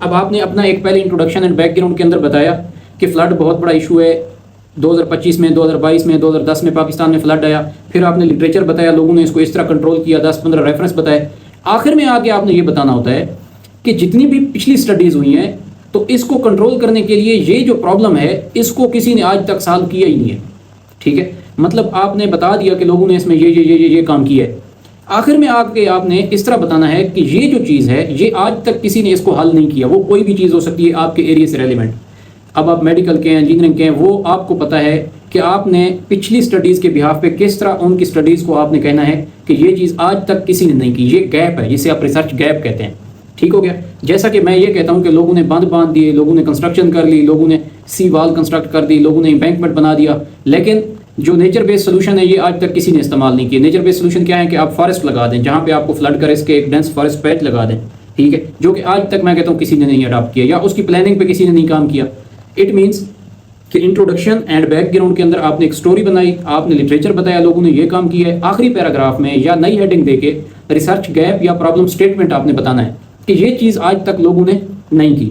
اب آپ نے اپنا ایک پہلے انٹروڈکشن اینڈ بیک گراؤنڈ کے اندر بتایا کہ فلڈ بہت بڑا ایشو ہے 2025 میں، 2022 میں، 2010 میں پاکستان میں فلڈ آیا. پھر آپ نے لٹریچر بتایا، لوگوں نے اس کو اس طرح کنٹرول کیا، 10-15 ریفرنس بتائے. آخر میں آ کے آپ نے یہ بتانا ہوتا ہے کہ جتنی بھی پچھلی اسٹڈیز ہوئی ہیں تو اس کو کنٹرول کرنے کے لیے یہ جو پرابلم ہے اس کو کسی نے آج تک سالو کیا ہی نہیں ہے. ٹھیک ہے، مطلب آپ نے بتا دیا کہ لوگوں نے اس میں یہ کام کیا ہے. آخر میں آ کے آپ نے اس طرح بتانا ہے کہ یہ جو چیز ہے یہ آج تک کسی نے اس کو حل نہیں کیا. وہ کوئی بھی چیز ہو سکتی ہے آپ کے ایریا سے ریلیونٹ. اب آپ میڈیکل کے ہیں، انجینئرنگ کے ہیں، وہ آپ کو پتہ ہے کہ آپ نے پچھلی اسٹڈیز کے بہاف پہ کس طرح ان کی اسٹڈیز کو آپ نے کہنا ہے کہ یہ چیز آج تک کسی نے نہیں کی. یہ گیپ ہے جسے آپ ریسرچ گیپ کہتے ہیں. ٹھیک ہو گیا. جیسا کہ میں یہ کہتا ہوں کہ لوگوں نے بند باندھ دیے، لوگوں نے کنسٹرکشن کر لی، لوگوں نے سی وال کنسٹرکٹ کر دی، لوگوں نے امبینکمنٹ بنا دیا، لیکن جو نیچر بیس سولوشن ہے یہ آج تک کسی نے استعمال نہیں کیا. نیچر بیس سولوشن کیا ہے کہ آپ فارسٹ لگا دیں، جہاں پہ آپ کو فلڈ کرے اس کے ایک ڈینس فارسٹ پیچ لگا دیں. ٹھیک ہے، جو کہ آج تک میں کہتا ہوں کسی نے نہیں اڈاپٹ کیا یا اس کی پلاننگ پہ کسی نے نہیں کام کیا. اٹ مینس کہ انٹروڈکشن اینڈ بیک گراؤنڈ کے اندر آپ نے ایک سٹوری بنائی، آپ نے لٹریچر بتایا، لوگوں نے یہ کام کیا ہے. آخری پیراگراف میں یا نئی ہیڈنگ دے کے ریسرچ گیپ یا پرابلم اسٹیٹمنٹ آپ نے بتانا ہے کہ یہ چیز آج تک لوگوں نے نہیں کی.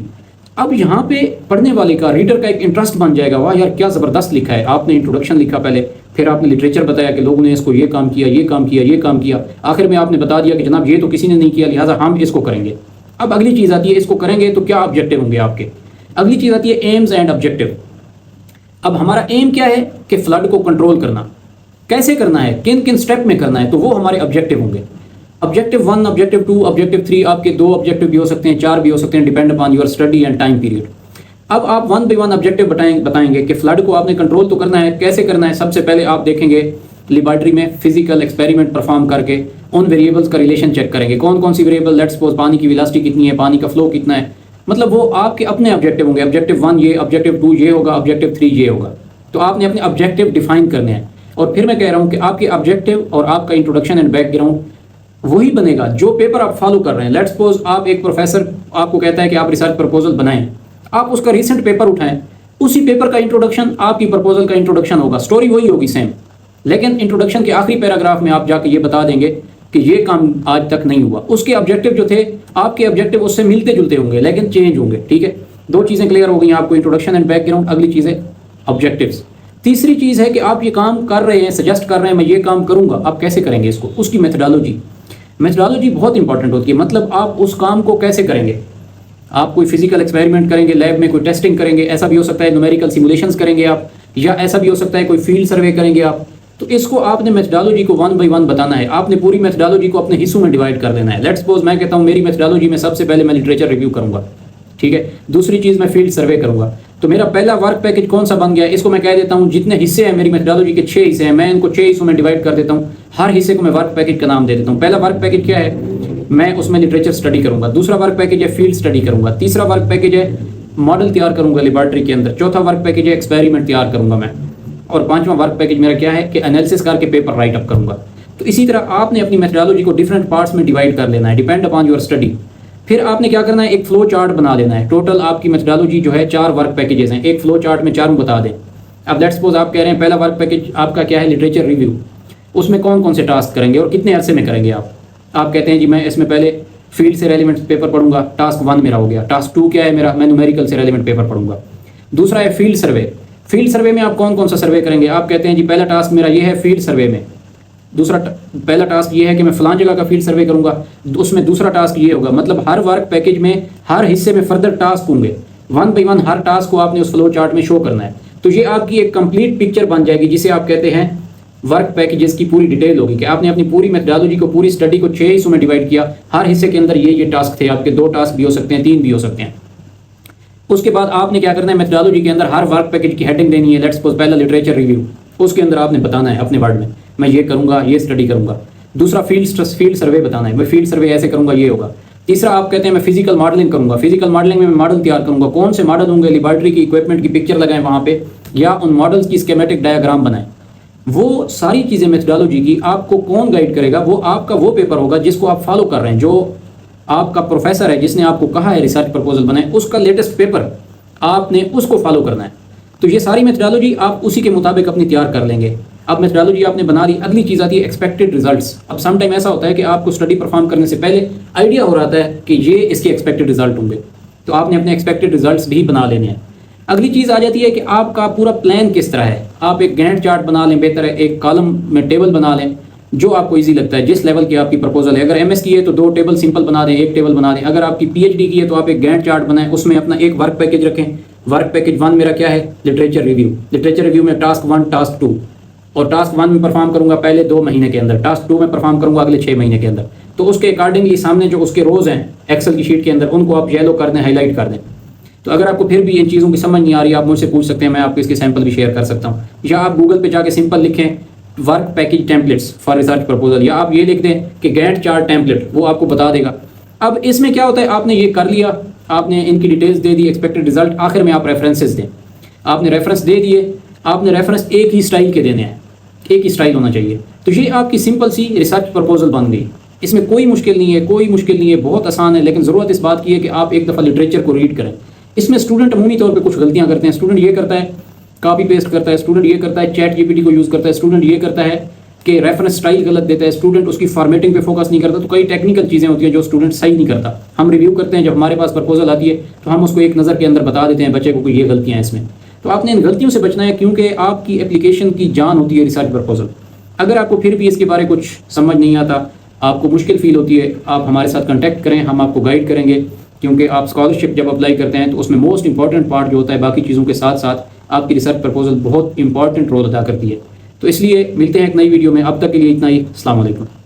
اب یہاں پہ پڑھنے والے کا، ریڈر کا ایک انٹرسٹ بن جائے گا، واہ یار کیا زبردست لکھا ہے. آپ نے انٹروڈکشن لکھا پہلے، پھر آپ نے لٹریچر بتایا کہ لوگوں نے اس کو یہ کام کیا، یہ کام کیا، یہ کام کیا. آخر میں آپ نے بتا دیا کہ جناب یہ تو کسی نے نہیں کیا، لہٰذا ہم اس کو کریں گے. اب اگلی چیز آتی ہے اس کو کریں گے تو کیا آبجیکٹیو ہوں گے آپ کے. اگلی چیز آتی ہے ایمز اینڈ آبجیکٹیو. اب ہمارا ایم کیا ہے کہ فلڈ کو کنٹرول کرنا. کیسے کرنا ہے، کن کن سٹیپ میں کرنا ہے، تو وہ ہمارے آبجیکٹیو ہوں گے. Objective 1، objective 2، objective 3. آپ کے 2 آبجیکٹیو بھی ہو سکتے ہیں، 4 بھی ہو سکتے ہیں، depend upon your study and time period. اب آپ 1 بائی 1 آبجیکٹیو بتائیں گے کہ فلڈ کو آپ نے کنٹرول تو کرنا ہے. کیسے کرنا ہے؟ سب سے پہلے آپ دیکھیں گے لیبارٹری میں فزیکل ایکسپیریمنٹ پرفارم کر کے ان ویریبلس کا ریلیشن چیک کریں گے. کون کون سی ویریبل، لیٹس سپوز پانی کی ویلاسٹی کتنی ہے، پانی کا فلو کتنا ہے. مطلب وہ آپ کے اپنے آبجیکٹیو ہوں گے. آبجیکٹیو 1 یہ، آبجیکٹیو 2 یہ ہوگا، آبجیکٹیو 3 یہ ہوگا. تو آپ نے اپنے آبجیکٹیو ڈیفائن کرنے ہیں. اور پھر میں کہہ رہا ہوں کہ آپ کے آبجیکٹیو اور آپ کا انٹروڈکشن اینڈ بیک گراؤنڈ وہی بنے گا جو پیپر آپ فالو کر رہے ہیں. لیٹس سپوز آپ ایک پروفیسر آپ کو کہتا ہے کہ آپ ریسرچ پرپوزل بنائیں، آپ اس کا ریسنٹ پیپر اٹھائیں، اسی پیپر کا انٹروڈکشن آپ کی پرپوزل کا انٹروڈکشن ہوگا. سٹوری وہی ہوگی سیم، لیکن انٹروڈکشن کے آخری پیراگراف میں آپ جا کے یہ بتا دیں گے کہ یہ کام آج تک نہیں ہوا. اس کے آبجیکٹیو جو تھے آپ کے آبجیکٹیو اس سے ملتے جلتے ہوں گے لیکن چینج ہوں گے. ٹھیک ہے، 2 چیزیں کلیئر ہو گئی ہیں آپ کو، انٹروڈکشن اینڈ بیک گراؤنڈ. اگلی چیز ہے آبجیکٹیوز. تیسری چیز ہے کہ آپ یہ کام کر رہے ہیں، سجیسٹ کر رہے ہیں میں یہ کام کروں گا، آپ کیسے کریں گے اس کو. اس کی میتھڈالوجی بہت انپورٹنٹ ہوتی ہے. مطلب آپ اس کام کو کیسے کریں گے. آپ کوئی فزیکل ایکسپیریمنٹ کریں گے، لیب میں کوئی ٹیسٹنگ کریں گے، ایسا بھی ہو سکتا ہے نومیریکل سیمولیشنز کریں گے آپ، یا ایسا بھی ہو سکتا ہے کوئی فیلڈ سروے کریں گے آپ. تو اس کو آپ نے میتھڈالوجی کو 1 بائی 1 بتانا ہے. آپ نے پوری میتھڈالوجی کو اپنے حصوں میں ڈیوائڈ کر دینا ہے. لیٹس سپوز میں کہتا ہوں میری میتھڈالوجی میں سب سے پہلے میں لٹریچر ریویو کروں گا. ٹھیک ہے، دوسری چیز میں فیلڈ سروے کروں گا. تو میرا پہلا ورک پیکج کون سا بن گیا، اس کو میں کہہ دیتا ہوں جتنے حصے ہیں میری میتھڈالوجی کے 6 حصے ہیں، میں ان کو 6 حصوں میں ڈیوائڈ کر دیتا ہوں. ہر حصے کو میں ورک پیکج کا نام دے دیتا ہوں. پہلا ورک پیکج کیا ہے، میں اس میں لٹریچر اسٹڈی کروں گا. دوسرا ورک پیکج ہے فیلڈ اسٹڈی کروں گا. تیسرا ورک پیکج ہے ماڈل تیار کروں گا لیبارٹری کے اندر. چوتھا ورک پیکج ہے ایکسپیریمنٹ تیار کروں گا میں. اور 5واں ورک پیکج میرا کیا ہے کہ انالیسس کر کے پیپر رائٹ اپ کروں گا. تو اسی طرح آپ نے اپنی میتھڈالوجی کو ڈفرینٹ پارٹس میں ڈیوائڈ کر لینا ہے ڈیپینڈ اپان یور اسٹڈی. پھر آپ نے کیا کرنا ہے، ایک فلو چارٹ بنا لینا ہے. ٹوٹل آپ کی میتھڈالوجی جو ہے 4 ورک پیکجز ہیں، ایک فلو چارٹ میں 4 بتا دیں. اب لیٹس سپوز آپ کہہ رہے ہیں پہلا ورک پیکج آپ کا کیا ہے، لٹریچر ریویو. اس میں کون کون سے ٹاسک کریں گے اور کتنے عرصے میں کریں گے آپ کہتے ہیں جی میں اس میں پہلے فیلڈ سے ریلیونٹ پیپر پڑھوں گا. ٹاسک 1 میرا ہو گیا. ٹاسک 2 کیا ہے میرا، میں نومیریکل سے ریلیونٹ پیپر پڑھوں گا. دوسرا ہے فیلڈ سروے. فیلڈ سروے میں آپ کون کون سا سروے کریں گے. آپ کہتے ہیں جی پہلا ٹاسک میرا یہ ہے فیلڈ سروے میں. پہلا ٹاسک یہ ہے کہ میں فلاں جگہ کا فیلڈ سروے کروں گا. اس میں دوسرا ٹاسک یہ ہوگا. مطلب ہر ورک پیکج میں ہر حصے میں فردر ٹاسک ہوں گے. 1 بائی 1 ہر ٹاسک کو آپ نے اس فلو چارٹ میں شو کرنا ہے. تو یہ آپ کی ایک کمپلیٹ پکچر بن جائے گی جسے آپ کہتے ہیں ورک پیکجز کی پوری ڈیٹیل ہوگی کہ آپ نے اپنی پوری میتھڈالوجی کو، پوری اسٹڈی کو 6 حصوں میں ڈیوائڈ کیا. ہر حصے کے اندر یہ ٹاسک تھے آپ کے. 2 ٹاسک بھی ہو سکتے ہیں، 3 بھی ہو سکتے ہیں. اس کے بعد آپ نے کیا کرنا ہے، میتھڈالوجی کے اندر ہر ورک پیکج کی ہیڈنگ دینی ہے. لیٹس سپوز پہلا لٹریچر ریویو، اس کے اندر آپ نے بتانا ہے اپنے ورڈ میں یہ کروں گا، یہ اسٹڈی کروں گا. دوسرا فیلڈ سروے بتانا ہے، میں فیلڈ سروے ایسے کروں گا، یہ ہوگا. تیسرا آپ کہتے ہیں میں فزیکل ماڈلنگ کروں گا. فزیکل ماڈلنگ میں ماڈل تیار کروں گا. کون سے ماڈل ہوں گے، لیبارٹری کی اکوپمنٹ کی پکچر لگائیں وہاں پہ، یا ان ماڈلس کی اسکیمیٹک ڈایاگرام بنائیں. وہ ساری چیزیں میتھڈالوجی کی آپ کو کون گائیڈ کرے گا، وہ آپ کا وہ پیپر ہوگا جس کو آپ فالو کر رہے ہیں. جو آپ کا پروفیسر ہے جس نے آپ کو کہا ہے ریسرچ پرپوزل بنائیں، اس کا لیٹسٹ پیپر آپ نے اس کو فالو کرنا ہے. تو یہ ساری میتھڈالوجی آپ اسی کے مطابق اپنی تیار کر لیں گے. اب میتھڈالوجی آپ نے بنا لی. اگلی چیز آتی ہے ایکسپیکٹڈ ریزلٹس. اب سم ٹائم ایسا ہوتا ہے کہ آپ کو اسٹڈی پرفارم کرنے سے پہلے آئیڈیا ہو رہا ہے کہ یہ اس کے ایکسپیکٹڈ ریزلٹ ہوں گے. تو آپ نے اپنے ایکسپیکٹڈ ریزلٹس بھی بنا لینے ہیں۔ اگلی چیز آ جاتی ہے کہ آپ کا پورا پلان کس طرح ہے۔ آپ ایک گینٹ چارٹ بنا لیں، بہتر ہے ایک کالم میں ٹیبل بنا لیں جو آپ کو ایزی لگتا ہے، جس لیول کی آپ کی پرپوزل ہے۔ اگر ایم ایس کی ہے تو 2 ٹیبل سمپل بنا دیں، 1 ٹیبل بنا دیں۔ اگر آپ کی پی ایچ ڈی کی ہے تو آپ ایک گینٹ چارٹ بنائیں، اس میں اپنا ایک ورک پیکج رکھیں۔ ورک پیکج 1 میرا کیا ہے؟ Literature review. لٹریچر ریویو میں ٹاسک 1 ٹاسک 2، اور ٹاسک 1 میں پرفارم کروں گا پہلے 2 مہینے کے اندر، ٹاسک 2 میں پرفارم کروں گا اگلے 6 مہینے کے اندر۔ تو اس کے اکارڈنگلی سامنے جو اس کے روز ہیں ایکسل کی شیٹ کے اندر، ان کو آپ یلو کر دیں، ہائی لائٹ کر دیں۔ تو اگر آپ کو پھر بھی ان چیزوں کی سمجھ نہیں آ رہی، آپ مجھ سے پوچھ سکتے ہیں، میں آپ کو اس کے سیمپل بھی شیئر کر سکتا ہوں، یا آپ گوگل پہ جا کے سمپل لکھیں work package templates for research proposal, یا آپ یہ لکھ دیں کہ گینٹ چارٹ ٹیمپلیٹ، وہ آپ کو بتا دے گا۔ اب اس میں کیا ہوتا ہے، آپ نے یہ کر لیا، آپ نے ان کی ڈیٹیلز دے دی، ایکسپیکٹڈ رزلٹ، آخر میں آپ ریفرنسز دیں۔ آپ نے ریفرنس دے دیے، آپ نے ریفرنس ایک ہی اسٹائل کے دینے ہیں، ایک ہی اسٹائل ہونا چاہیے۔ تو یہ آپ کی سمپل سی ریسرچ پرپوزل بن گئی۔ اس میں کوئی مشکل نہیں ہے، کوئی مشکل نہیں ہے، بہت آسان ہے، لیکن ضرورت اس بات کی ہے کہ آپ ایک دفعہ لٹریچر کو ریڈ کریں۔ اس میں اسٹوڈنٹ عمومی طور پہ کچھ غلطیاں کرتے ہیں۔ اسٹوڈنٹ یہ کرتا ہے کاپی پیسٹ کرتا ہے، اسٹوڈنٹ یہ کرتا ہے چیٹ جی پی ٹی کو یوز کرتا ہے، اسٹوڈنٹ یہ کرتا ہے کہ ریفرنس اسٹائل غلط دیتا ہے، اسٹوڈنٹ اس کی فارمیٹنگ پہ فوکس نہیں کرتا۔ تو کئی ٹیکنیکل چیزیں ہوتی ہیں جو اسٹوڈنٹ صحیح نہیں کرتا۔ ہم ریویو کرتے ہیں، جب ہمارے پاس پرپوزل آتی ہے تو ہم اس کو ایک نظر کے اندر بتا دیتے ہیں بچے کو کہ یہ غلطیاں ہیں اس میں۔ تو آپ نے ان غلطیوں سے بچنا ہے، کیونکہ آپ کی اپلیکیشن کی جان ہوتی ہے ریسرچ پرپوزل۔ اگر آپ کو پھر بھی اس کے بارے کچھ سمجھ نہیں آتا، آپ کو مشکل فیل ہوتی ہے، آپ ہمارے ساتھ کنٹیکٹ کریں، ہم آپ کو گائیڈ کریں گے، کیونکہ آپ اسکالرشپ جب اپلائی کرتے ہیں تو اس میں موسٹ امپورٹنٹ پارٹ جو ہوتا ہے، باقی چیزوں کے ساتھ ساتھ آپ کی ریسرچ پرپوزل بہت امپورٹنٹ رول ادا کرتی ہے۔ تو اس لیے ملتے ہیں ایک نئی ویڈیو میں، اب تک کے لیے اتنا ہی۔ السلام علیکم۔